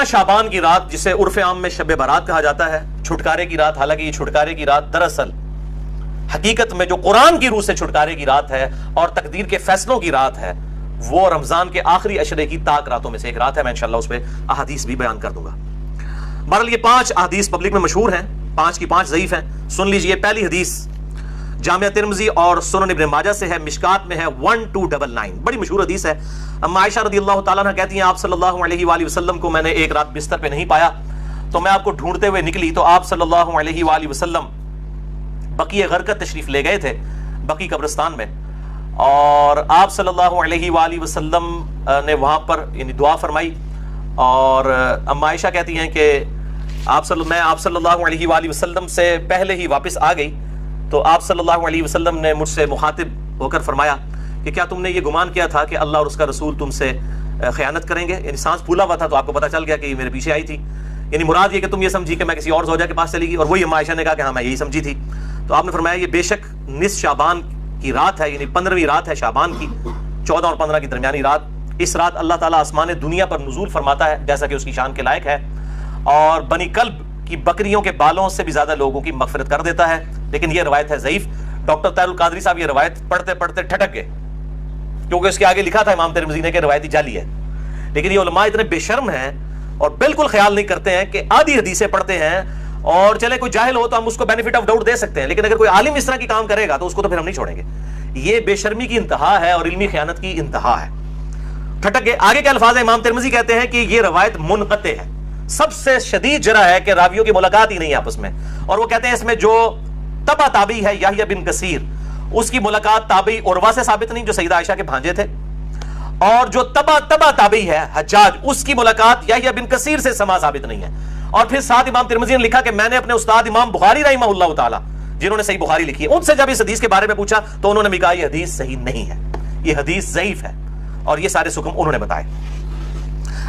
شعبان کی رات جسے عرف عام میں شب برات کہا جاتا ہے، چھٹکارے کی رات، حالانکہ یہ چھٹکارے کی رات دراصل حقیقت میں جو قرآن کی روح سے چھٹکارے کی رات ہے اور تقدیر کے فیصلوں کی رات ہے، وہ رمضان کے آخری عشرے کی تاک راتوں میں سے ایک رات ہے. میں انشاءاللہ اس پہ احادیث بھی بیان کر دوں گا. بہرحال یہ 5 احادیث پبلک میں مشہور ہیں، 5 کی 5 ضعیف ہیں. سن لیجئے. پہلی حدیث جامعہ ترمذی اور سنن ابن ماجہ سے ہے، مشکات میں ہے 1299، بڑی مشہور حدیث ہے. اما عائشہ رضی اللہ تعالیٰ عنہ کہتی ہیں آپ صلی اللہ علیہ وآلہ وسلم کو میں نے ایک رات بستر پہ نہیں پایا تو میں آپ کو ڈھونڈتے ہوئے نکلی تو آپ صلی اللہ علیہ وآلہ وسلم بقیع غرقد تشریف لے گئے تھے، بقیع قبرستان میں، اور آپ صلی اللہ علیہ وآلہ وسلم نے وہاں پر یعنی دعا فرمائی. اور اما عائشہ کہتی ہیں کہ میں آپ صلی اللہ علیہ وآلہ وسلم سے پہلے ہی واپس آ گئی تو آپ صلی اللہ علیہ وسلم نے مجھ سے مخاطب ہو کر فرمایا کہ کیا تم نے یہ گمان کیا تھا کہ اللہ اور اس کا رسول تم سے خیانت کریں گے؟ یعنی سانس پھولا ہوا تھا تو آپ کو پتہ چل گیا کہ یہ میرے پیچھے آئی تھی، یعنی مراد یہ کہ تم یہ سمجھی کہ میں کسی اور زوجہ کے پاس چلی گئی. اور وہی اما عائشہ نے کہا کہ ہاں میں یہی سمجھی تھی. تو آپ نے فرمایا یہ بے شک نصف شعبان کی رات ہے، یعنی 15ویں رات ہے شعبان کی، 14 اور 15 کی درمیانی رات. اس رات اللہ تعالیٰ آسمان دنیا پر نزول فرماتا ہے جیسا کہ اس کی شان کے لائق ہے، اور بنی کلب کی بکریوں کے بالوں سے بھی زیادہ لوگوں کی مغفرت کر دیتا ہے. لیکن یہ روایت ہے ضعیف. ڈاکٹر طاہر القادری صاحب یہ روایت پڑھتے پڑھتے ٹھٹک گئے کیونکہ اس کے آگے لکھا تھا امام ترمذی نے کہ روایتی جعلی ہے. لیکن یہ علماء اتنے بے شرم ہیں اور بالکل خیال نہیں کرتے ہیں کہ آدھی حدیثیں پڑھتے ہیں، اور چلے کوئی جاہل ہو تو ہم اس کو بینیفٹ آف ڈاؤٹ دے سکتے ہیں، لیکن اگر کوئی عالم اس طرح کی کام کرے گا تو اس کو تو پھر ہم نہیں چھوڑیں گے. یہ بے شرمی کی انتہا ہے اور علمی خیانت کی انتہا ہے. ٹھٹک گئے. آگے کے الفاظ ہیں. امام ترمذی کہتے ہیں کہ یہ روایت منقطع ہے، سب سے شدید جرح ہے کہ راویوں کی ملاقات ہی نہیں ہے آپس میں. اور وہ کہتے ہیں اس میں جو تبع تابعی ہے یحییٰ بن کثیر، اس کی ملاقات تابعی عروہ سے ثابت نہیں جو سیدہ عائشہ کے بھانجے تھے، اور جو تبع تابعی ہے حجاج، اس کی ملاقات یحییٰ بن کثیر سے سما ثابت نہیں ہے. اور پھر ساتھ امام ترمذی نے لکھا کہ میں نے اپنے استاد امام بخاری رحمہ اللہ تعالی جنہوں نے صحیح بخاری لکھی ہے ان سے جب اس حدیث کے بارے میں پوچھا تو انہوں نے کہا یہ حدیث صحیح نہیں ہے، یہ حدیث ضعیف ہے، اور یہ سارے حکم انہوں نے بتائے.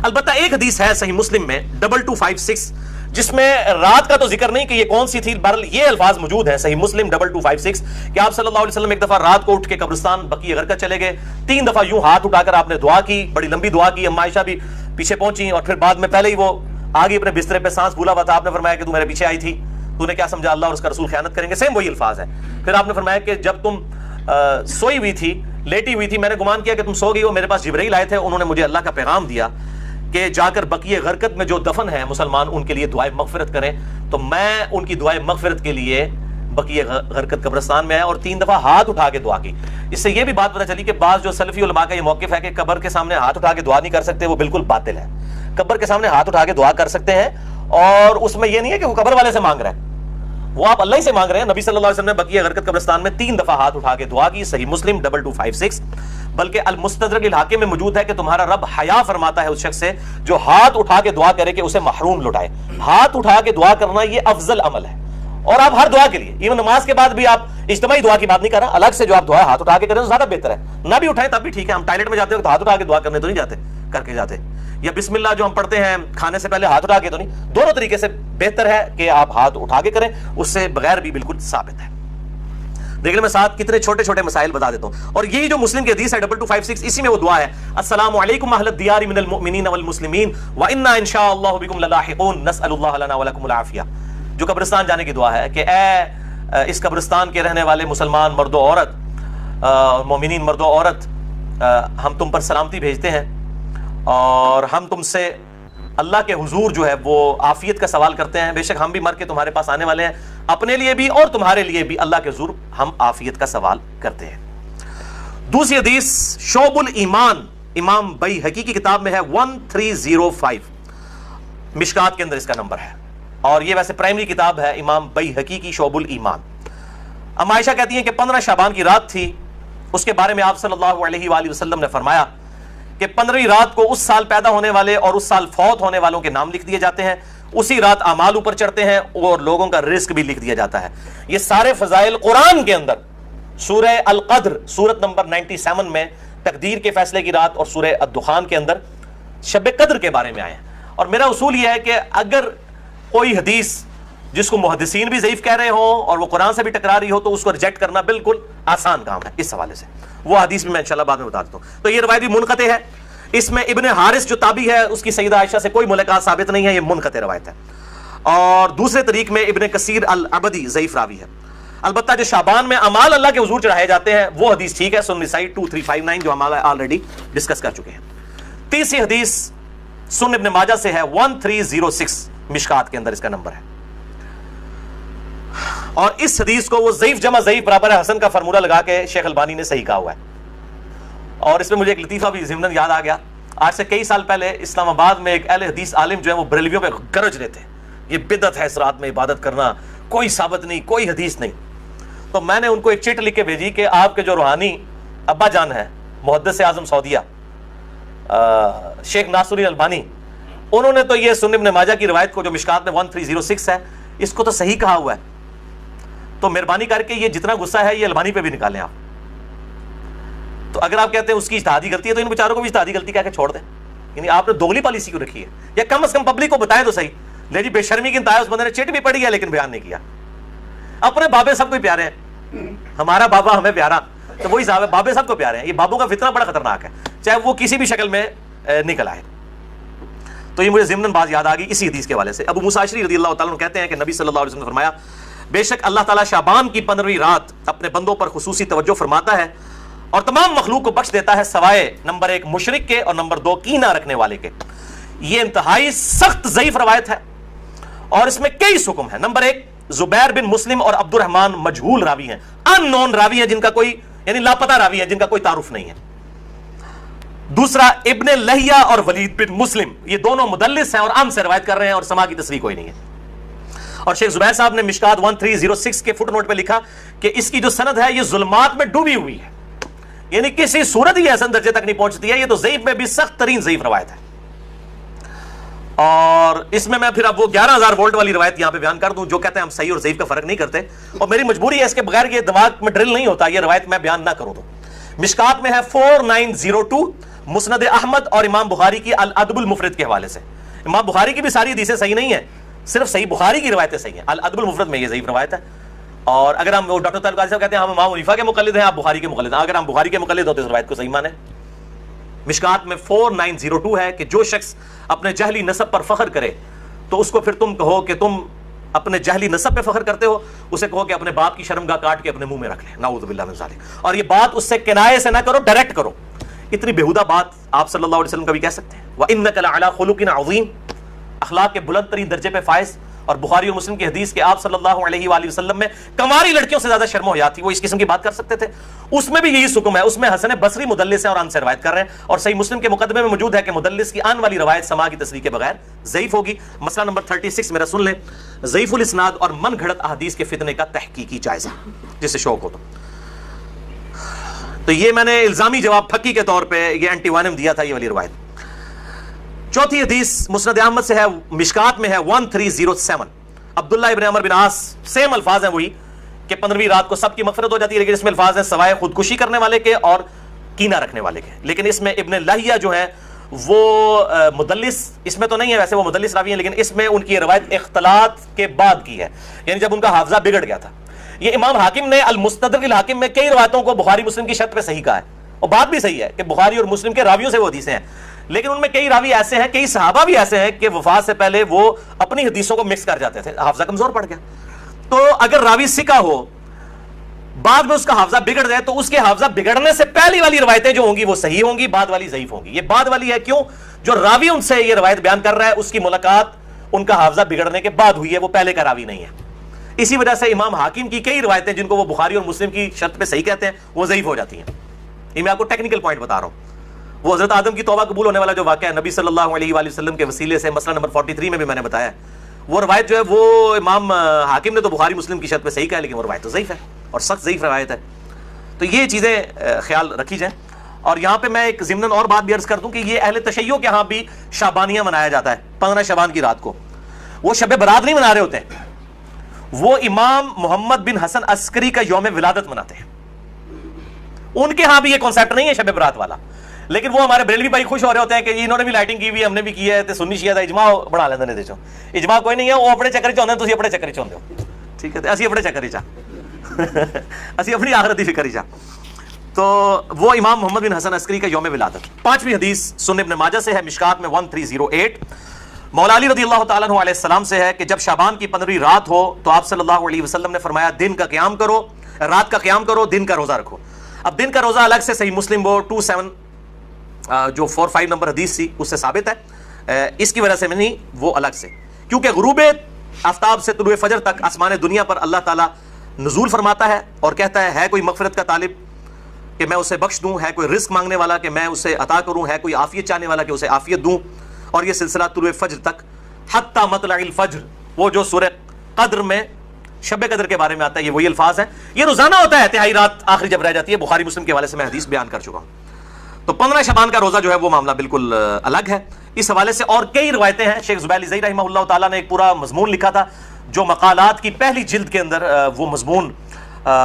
البتہ ایک حدیث ہے صحیح مسلم میں 2256 جس میں رات کا تو ذکر نہیں کہ یہ کون سی تھی، بہرحال یہ الفاظ موجود ہیں صحیح مسلم 2256 کہ آپ صلی اللہ علیہ وسلم ایک دفعہ رات کو اٹھ کے قبرستان بقیع غرقد چلے گئے. 3 دفعہ یوں ہاتھ اٹھا کر آپ نے دعا کی، بڑی لمبی دعا کی. اما عائشہ بھی پیچھے پہنچی اور پھر بعد میں پہلے ہی وہ آگے اپنے بسترے پہ سانس بھولا ہوا تھا. آپ نے فرمایا کہ تو میرے پیچھے آئی تھی، تو نے کیا سمجھا اللہ اور اس کا رسول خیانت کریں گے؟ سیم وہی الفاظ ہے. پھر آپ نے فرمایا کہ جب تم سوئی ہوئی تھی، لیٹی ہوئی تھی، میں نے گمان کیا کہ تم سو گئی ہو، میرے پاس جبرائیل آئے تھے، انہوں نے مجھے اللہ کا پیغام دیا کہ جا کر بقیع غرقد میں جو دفن ہے مسلمان ان کے لیے دعائے مغفرت کریں. تو میں ان کی دعائے مغفرت کے لیے بقیع غرقد قبرستان میں آیا اور 3 دفعہ ہاتھ اٹھا کے دعا کی. اس سے یہ بھی بات پتہ چلی کہ بعض جو سلفی علماء کا یہ موقف ہے کہ قبر کے سامنے ہاتھ اٹھا کے دعا نہیں کر سکتے، وہ بالکل باطل ہے. قبر کے سامنے ہاتھ اٹھا کے دعا کر سکتے ہیں، اور اس میں یہ نہیں ہے کہ وہ قبر والے سے مانگ رہے ہیں، وہ آپ اللہ ہی سے مانگ رہے ہیں. نبی صلی اللہ علیہ وسلم نے بقیع غرقد قبرستان میں 3 دفعہ ہاتھ اٹھا کے دعا کی. صحیح مسلم 2256. بلکہ المستدرک الحاکم میں موجود ہے کہ تمہارا رب حیا فرماتا ہے اس شخص سے جو ہاتھ اٹھا کے دعا کرے کہ اسے محروم لٹائے. ہاتھ اٹھا کے دعا کرنا یہ افضل عمل ہے، اور آپ ہر دعا کے لیے ایون نماز کے بعد بھی آپ اجتماعی دعا کی بات نہیں کر رہا، الگ سے جو آپ دعا ہاتھ اٹھا کے کریں تو زیادہ بہتر ہے. نہ بھی اٹھائیں تب بھی ٹھیک ہے. ہم ٹائلٹ میں جاتے ہیں تو ہاتھ اٹھا کے دعا کرنے تو نہیں جاتے، کر کے جاتے. یا بسم اللہ جو ہم پڑھتے ہیں کھانے سے پہلے ہاتھ اٹھا کے تو نہیں. دونوں طریقے سے بہتر ہے کہ آپ ہاتھ اٹھا کے کریں، اس سے بغیر بھی بالکل ثابت ہے. دیکھیں میں ساتھ کتنے چھوٹے چھوٹے مسائل بتا دیتا ہوں. اور یہی جو مسلم کی حدیث ہے 2256 اسی میں وہ دعا ہے السلام علیکم اہل الدیار من المؤمنین والمسلمین وانا ان شاء اللہ بکم للاحقون نسأل اللہ لنا ولکم العافیہ، جو قبرستان جانے کی دعا ہے کہ اے اس قبرستان کے رہنے والے مسلمان مرد و عورت، مومنین مرد و عورت، ہم تم پر سلامتی بھیجتے ہیں اور ہم تم سے اللہ کے حضور جو ہے وہ عافیت کا سوال کرتے ہیں. بے شک ہم بھی مر کے تمہارے پاس آنے والے ہیں، اپنے لیے بھی اور تمہارے لیے بھی اللہ کے حضور ہم عافیت کا سوال کرتے ہیں. دوسری حدیث شعب الایمان امام بیہقی کی کتاب میں ہے 1305، مشکات کے اندر اس کا نمبر ہے، اور یہ ویسے پرائمری کتاب ہے امام بیہقی کی شعب الایمان. اما عائشہ کہتی ہیں کہ 15 شعبان کی رات تھی. اس کے بارے میں آپ صلی اللہ علیہ وآلہ وسلم نے فرمایا کہ 15ویں رات کو اس سال پیدا ہونے والے اور اس سال فوت ہونے والوں کے نام لکھ دیے جاتے ہیں. اسی رات اعمال اوپر چڑھتے ہیں اور لوگوں کا رزق بھی لکھ دیا جاتا ہے. یہ سارے فضائل قرآن کے اندر سورہ القدر سورت نمبر 97 میں تقدیر کے فیصلے کی رات اور سورہ الدخان کے اندر شب قدر کے بارے میں آئے ہیں. اور میرا اصول یہ ہے کہ اگر کوئی حدیث جس کو محدثین بھی ضعیف کہہ رہے ہوں اور وہ قرآن سے بھی ٹکرا رہی ہو تو اس کو ریجیکٹ کرنا بالکل آسان کام ہے. اس حوالے سے وہ حدیث بھی میں انشاءاللہ بعد میں بتا دیتا ہوں. تو یہ روایت بھی منقطع ہے. اس میں ابن حارث جو تابعی ہے اس کی سیدہ عائشہ سے کوئی ملاقات ثابت نہیں ہے، یہ منقطع روایت ہے. اور دوسرے طریق میں ابن کثیر العبدی ضعیف راوی ہے. البتہ جو شعبان میں اعمال اللہ کے حضور چڑھائے جاتے ہیں وہ حدیث ٹھیک ہے، سنن نسائی 2359 جو ہم آلریڈی ڈسکس کر چکے ہیں. تیسری حدیث سنن ابن ماجہ سے ہے 1306 مشکات کے اندر اس کا نمبر ہے. اور اس حدیث کو وہ ضعیف جمع ضعیف برابر ہے حسن کا فارمولہ لگا کے شیخ البانی نے صحیح کہا ہوا ہے. اور اس میں مجھے ایک لطیفہ بھی ضمن یاد آ گیا. آج سے کئی سال پہلے اسلام آباد میں ایک اہل حدیث عالم جو ہے وہ بریلویوں پہ گرج رہے تھے، یہ بدعت ہے اس رات میں عبادت کرنا، کوئی ثابت نہیں، کوئی حدیث نہیں. تو میں نے ان کو ایک چٹ لکھ کے بھیجی کہ آپ کے جو روحانی ابا جان ہیں محدث اعظم سعودیہ شیخ ناصر الالبانی، انہوں نے تو یہ سنن ابن ماجہ کی روایت کو جو مشکات میں 1306 ہے اس کو تو صحیح کہا ہوا ہے. تو مہربانی کر کے یہ جتنا غصہ ہے یہ البانی پہ بھی نکالیں آپ. تو اگر آپ کہتے ہیں اس کی اجتہادی غلطی ہے تو ان بیچاروں کو بھی اجتہادی غلطی کہہ کے چھوڑ دیں. یعنی آپ نے دوگلی پالیسی کیوں رکھی ہے؟ یا کم از کم پبلک کو بتائیں تو صحیح. لے جی بے شرمی کی انتہا، اس بندے نے چٹ بھی پڑھی ہے لیکن بیان نہیں کیا. اپنے بابے سب کو پیارے ہیں، ہمارا بابا ہمیں پیارا تو وہی صاحب ہے، بابے سب کو پیارے ہیں. یہ بابوں کا فتنہ بڑا خطرناک ہے، چاہے وہ کسی بھی شکل میں نکل آئے. تو یہ مجھے ضمن بات یاد آ گئی اسی حدیث کے حوالے سے. ابو موسیٰ اشعری رضی اللہ تعالیٰ عنہ کہتے ہیں کہ نبی صلی اللہ علیہ وسلم نے فرمایا بے شک اللہ تعالیٰ شعبان کی 15ویں رات اپنے بندوں پر خصوصی توجہ فرماتا ہے اور تمام مخلوق کو بخش دیتا ہے سوائے نمبر 1 مشرک کے اور نمبر 2 کینہ رکھنے والے کے. یہ انتہائی سخت ضعیف روایت ہے اور اس میں کئی حکم ہے. نمبر 1 زبیر بن مسلم اور عبد الرحمن مجہول راوی ہیں، ان نون راوی ہیں، جن کا کوئی یعنی لاپتہ راوی ہیں، جن کا کوئی تعارف نہیں ہے. دوسرا ابن لہیہ اور ولید بن مسلم، یہ دونوں مدلس ہیں اور عام سے روایت کر رہے ہیں اور سما کی تصریح کوئی نہیں ہے. اور شیخ زبیر صاحب نے مشکات 1306 کے فٹ نوٹ پہ لکھا کہ اس کی جو سند ہے یہ ظلمات میں ڈوبی ہوئی ہے، یعنی کسی صورت ہی حسن درجے تک نہیں پہنچتی ہے. یہ تو ضعیف میں بھی سخت ترین ضعیف روایت ہے. اور اس میں پھر اب وہ 11,000 وولٹ والی روایت یہاں پہ بیان کر دوں جو کہتے ہیں ہم صحیح اور ضعیف کا فرق نہیں کرتے، اور میری مجبوری ہے اس کے بغیر یہ دماغ میں ڈرل نہیں ہوتا یہ روایت میں بیان نہ کروں. تو مشکات میں ہے 4902 مسند احمد اور امام بخاری کی الادب المفرد کے حوالے سے. امام بخاری کی بھی ساری حدیثیں صحیح نہیں ہیں، صرف صحیح بخاری کی روایتیں صحیح ہیں. الادب المفرد میں یہ ضعیف روایت ہے. اور اگر ہم ڈاکٹر طارق قاضی صاحب کہتے ہیں ہم امام حنیفہ کے مقلد ہیں، آپ بخاری کے مقلد ہیں، اگر ہم بخاری کے مقلد ہوتے اس روایت کو صحیح مانیں. مشکات میں 4902 ہے کہ جو شخص اپنے جہلی نسب پر فخر کرے تو اس کو پھر تم کہو کہ تم اپنے جہلی نسب پہ فخر کرتے ہو، اسے کہو کہ اپنے باپ کی شرمگاہ کاٹ کے اپنے منہ میں رکھ لے، نعوذ باللہ من ذالک. اور یہ بات اس سے کنایے سے نہ کرو، ڈائریکٹ کرو. اتنی بےہودہ بات آپ صلی اللہ علیہ وسلم کبھی کہہ سکتے ہیں؟ وَإِنَّكَ لَعَلَىٰ خُلُقٍ عَظِيمٍ، اخلاق کے بلند ترین درجے پہ فائز. اور بخاری اور مسلم کی حدیث کے آپ صلی اللہ علیہ وآلہ وسلم میں کنواری لڑکیوں سے زیادہ شرم و حیا تھی، وہ اس قسم کی بات کر سکتے تھے. اس میں بھی یہی حکم ہے. اس میں حسن بصری مدلس ہے اور ان سے روایت کر رہے ہیں، اور صحیح مسلم کے مقدمے میں موجود ہے کہ مدلس کی ان والی روایت سما کی تصریح کے بغیر ضعیف ہوگی. مسئلہ نمبر 36 میرا سن لیں، ضعیف الاسناد اور من گھڑت احادیث کے فتنے کا تحقیقی جائزہ، جسے شوق ہو تو یہ میں نے الزامی جواب پھکی کے طور پہ یہ اینٹی وانم دیا تھا یہ والی روایت. چوتھی حدیث مسند احمد سے ہے، مشکات میں ہے 1307 عبداللہ ابن عمر بن عاص، سیم الفاظ ہیں وہی کہ 15ویں رات کو سب کی مغفرت ہو جاتی ہے، لیکن اس میں الفاظ ہیں سوائے خودکشی کرنے والے کے اور کینہ رکھنے والے کے. لیکن اس میں ابن لہیہ جو ہیں وہ مدلس، اس میں تو نہیں ہے ویسے وہ مدلس راوی ہیں، لیکن اس میں ان کی روایت اختلاط کے بعد کی ہے، یعنی جب ان کا حافظہ بگڑ گیا تھا. یہ امام حاکم نے المستدرک الحاکم میں کئی روایتوں کو بخاری مسلم کی شرط پہ صحیح کہا ہے، اور بات بھی صحیح ہے کہ بخاری اور مسلم کے راویوں سے وہ حدیثیں ہیں، لیکن ان میں کئی راوی ایسے ہیں، کئی صحابہ بھی ایسے ہیں کہ وفات سے پہلے وہ اپنی حدیثوں کو مکس کر جاتے تھے، حافظہ کمزور پڑ گیا. تو اگر راوی سکا ہو بعد میں اس کا حافظہ بگڑ جائے تو اس کے حافظہ بگڑنے سے پہلی والی روایتیں جو ہوں گی وہ صحیح ہوں گی، بعد والی ضعیف ہوں گی. یہ بعد والی ہے کیوں؟ جو راوی ان سے یہ روایت بیان کر رہا ہے اس کی ملاقات ان کا حافظہ بگڑنے کے بعد ہوئی ہے، وہ پہلے کا راوی نہیں ہے. اسی وجہ سے امام حاکم کی کئی روایتیں جن کو وہ بخاری اور مسلم کی شرط پہ صحیح کہتے ہیں وہ ضعیف ہو جاتی ہیں. یہ میں آپ کو ٹیکنیکل پوائنٹ بتا رہا ہوں. وہ حضرت آدم کی توبہ قبول ہونے والا جو واقعہ ہے نبی صلی اللہ علیہ وآلہ وسلم کے وسیلے سے، مسئلہ نمبر 43 میں بھی میں نے بتایا ہے، وہ روایت جو ہے وہ امام حاکم نے تو بخاری مسلم کی شرط پہ صحیح کہا ہے، لیکن وہ روایت تو ضعیف ہے اور سخت ضعیف روایت ہے. تو یہ چیزیں خیال رکھی جائیں. اور یہاں پہ میں ایک ضمن اور بات بھی عرض کر دوں کہ یہ اہل تشیع کے ہاں بھی شعبانیہ منایا جاتا ہے 15 شعبان کی رات کو. وہ شب برات نہیں منا رہے ہوتے ہیں، وہ امام محمد بن حسن عسکری کا یوم ولادت مناتے ہیں. ان کے ہاں بھی یہ کانسیپٹ نہیں ہے شب برات والا، لیکن وہ ہمارے بریلوی بھائی خوش ہو رہے ہوتے ہیں کہ انہوں نے بھی لائٹنگ کی ہوئی ہے، ہم نے بھی کی ہے، تے سنی شیعہ دا اجماع بنا لیندے نے. اجماع کوئی نہیں ہے، وہ اپنے چکر چاہتے ہیں، تسی اپنے چکر چاہتے ہو، ٹھیک ہے؟ اسی اپنے چکر چاہ اسی اپنی آخرت کی فکر چاہ. تو وہ امام محمد بن حسن عسکری کا یوم ولادت. 5ویں حدیث سنن ابن ماجہ سے ہے، مشکات میں 1308. مولا علی رضی اللہ تعالیٰ عنہ علیہ السلام سے ہے کہ جب شعبان کی 15ویں رات ہو تو آپ صلی اللہ علیہ وسلم نے فرمایا دن کا قیام کرو، رات کا قیام کرو، دن کا روزہ رکھو. اب دن کا روزہ الگ سے صحیح مسلم وہ 27 نمبر حدیث تھی اس سے ثابت ہے، اس کی وجہ سے میں نہیں، وہ الگ سے، کیونکہ غروب آفتاب سے طلوع فجر تک آسمان دنیا پر اللہ تعالیٰ نزول فرماتا ہے اور کہتا ہے کوئی مغفرت کا طالب کہ میں اسے بخش دوں، ہے کوئی رزق مانگنے والا کہ میں اسے عطا کروں، ہے کوئی عافیت چاہنے والا کہ اسے عافیت دوں. اور یہ سلسلہ طلوع فجر تک حتی مطلع الفجر، وہ جو سورہ قدر میں شب قدر کے بارے میں آتا ہے، یہ وہی الفاظ ہیں. یہ روزانہ ہوتا ہے، تہائی رات آخری جب رہ جاتی ہے. بخاری مسلم کے حوالے سے میں حدیث بیان کر چکا ہوں. تو 15 شعبان کا روزہ جو ہے وہ معاملہ بالکل الگ ہے. اس حوالے سے اور کئی روایتیں ہیں. شیخ زبیر زئی رحمہ اللہ تعالیٰ نے ایک پورا مضمون لکھا تھا جو مقالات کی پہلی جلد کے اندر وہ مضمون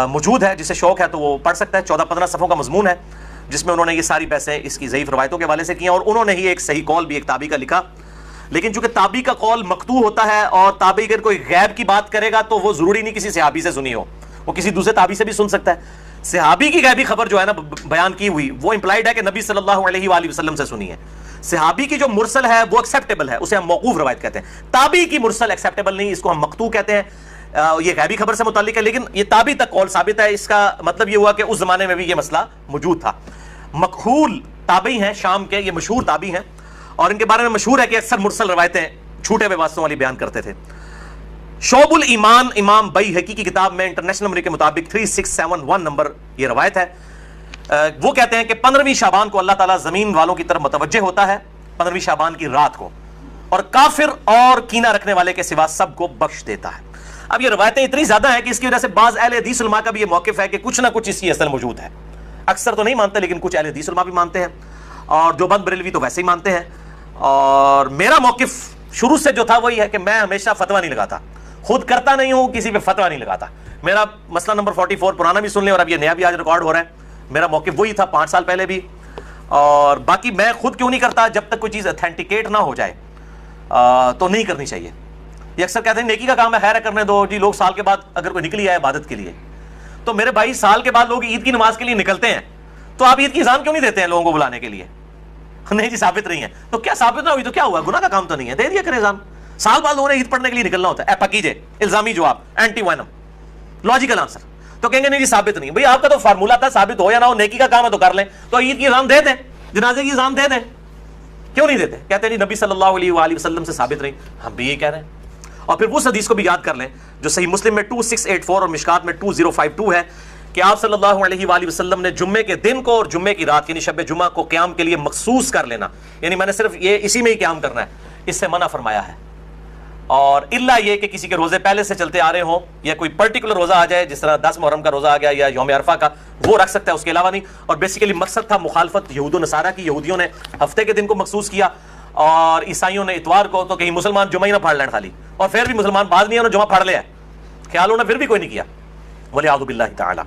موجود ہے، جسے شوق ہے تو وہ پڑھ سکتا ہے. 14-15 صفحوں کا مضمون ہے جس میں انہوں نے یہ ساری بحثیں اس کی ضعیف روایتوں کے حوالے سے کی ہیں، اور انہوں نے ہی ایک صحیح قول بھی ایک تابعی کا لکھا. لیکن چونکہ تابعی کا قول مقطوع ہوتا ہے اور تابعی اگر کوئی غیب کی بات کرے گا تو وہ ضروری نہیں کسی صحابی سے سنی ہو، وہ کسی دوسرے تابعی سے بھی سن سکتا ہے. صحابی کی غیبی خبر جو ہے نا بیان کی ہوئی وہ امپلائڈ ہے کہ نبی صلی اللہ علیہ وآلہ وسلم سے سنی ہے. صحابی کی جو مرسل ہے وہ ایکسیپٹیبل ہے، اسے ہم موقوف روایت کہتے ہیں. تابعی کی مرسل ایکسیپٹیبل نہیں، اس کو ہم مقطوع کہتے ہیں. یہ غیبی خبر سے متعلق ہے لیکن یہ تابعی تک قول ثابت ہے. اس کا مطلب یہ ہوا کہ اس زمانے میں بھی یہ مسئلہ موجود تھا. مکحول تابعی ہیں شام کے، یہ مشہور تابعی ہیں اور ان کے بارے میں مشہور ہے کہ اکثر مرسل روایتیں چھوٹے ہوئے واسطوں والی بیان کرتے تھے. شعب الایمان امام بیہقی کی کتاب میں انٹرنیشنل نمبر کے مطابق 3671 نمبر یہ روایت ہے. وہ کہتے ہیں کہ 15ویں شعبان کو اللہ تعالیٰ زمین والوں کی طرف متوجہ ہوتا ہے 15ویں شعبان کی رات کو، اور کافر اور کینہ رکھنے والے کے سوا سب کو بخش دیتا ہے. اب یہ روایتیں اتنی زیادہ ہیں کہ اس کی وجہ سے بعض اہل حدیث علماء کا بھی یہ موقف ہے کہ کچھ نہ کچھ اس کی اصل موجود ہے. اکثر تو نہیں مانتے لیکن کچھ اہل حدیث علماء بھی مانتے ہیں، اور جو بند بریلوی تو ویسے ہی مانتے ہیں. اور میرا موقف شروع سے جو تھا وہی ہے کہ میں ہمیشہ فتویٰ نہیں لگاتا، خود کرتا نہیں ہوں، کسی پہ فتویٰ نہیں لگاتا. میرا مسئلہ نمبر 44 پرانا بھی سن لیں اور اب یہ نیا بھی آج ریکارڈ ہو رہا ہے. میرا موقف وہی تھا 5 سال پہلے بھی، اور باقی میں خود کیوں نہیں کرتا، جب تک کوئی چیز اتھینٹیکیٹ نہ ہو جائے تو نہیں کرنی چاہیے. یہ اکثر کہتے ہیں نیکی کا کام ہے، خیر ہے کرنے دو جی. لوگ سال کے بعد اگر کوئی نکلی آئے عبادت کے لیے، تو میرے بھائی سال کے بعد لوگ عید کی نماز کے لیے نکلتے ہیں، تو آپ عید کی اذان کیوں نہیں دیتے ہیں لوگوں کو بلانے کے لیے؟ نہیں جی ثابت نہیں ہے، تو کیا ثابت نہ ہوئی تو کیا ہوا؟ گناہ کا کام تو نہیں ہے، دے دیا کرے اذان. سال بعد لوگوں نے عید پڑھنے کے لیے نکلنا ہوتا ہے. پکیجے الزامی جواب، اینٹی وینم لاجیکل آنسر. تو کہیں گے نہیں جی ثابت نہیں. بھئی آپ کا تو فارمولا تھا ثابت ہو یا نہ ہو، نیکی کا کام ہے تو کر لیں. تو عید کی اذان دے دیں، جنازے کی اذان دے دیں، کیوں نہیں دیتے؟ کہتے ہیں جی نبی صلی اللہ علیہ وآلہ وسلم سے ثابت نہیں. ہم بھی یہ کہہ رہے ہیں. اور پھر اس حدیث کو بھی یاد کر لیں جو صحیح مسلم میں 2684 اور مشکات میں 2052 ہے کہ آپ صلی اللہ علیہ وآلہ وسلم نے جمعے کے دن کو اور جمعے کی رات یعنی شب جمعہ کو قیام کے لیے مخصوص کر لینا، یعنی میں نے صرف یہ اسی میں ہی قیام کرنا ہے، اس سے منع فرمایا ہے. اور الا یہ کہ کسی کے روزے پہلے سے چلتے آ رہے ہوں یا کوئی پرٹیکولر روزہ آ جائے، جس طرح 10 محرم کا روزہ آ گیا یا یوم عرفہ کا، وہ رکھ سکتا ہے، اس کے علاوہ نہیں. اور بیسیکلی مقصد تھا مخالفت یہود و نصارہ کی. یہودیوں نے ہفتے کے دن کو مخصوص کیا اور عیسائیوں نے اتوار کو. تو کہیں مسلمان جمعہ ہی نہ پڑھ لین خالی، اور پھر بھی مسلمان بعض نہیں انہوں نے جمعہ پڑھ لیا، خیال ہونا پھر بھی کوئی نہیں کیا. ولیعوذ باللہ تعالی.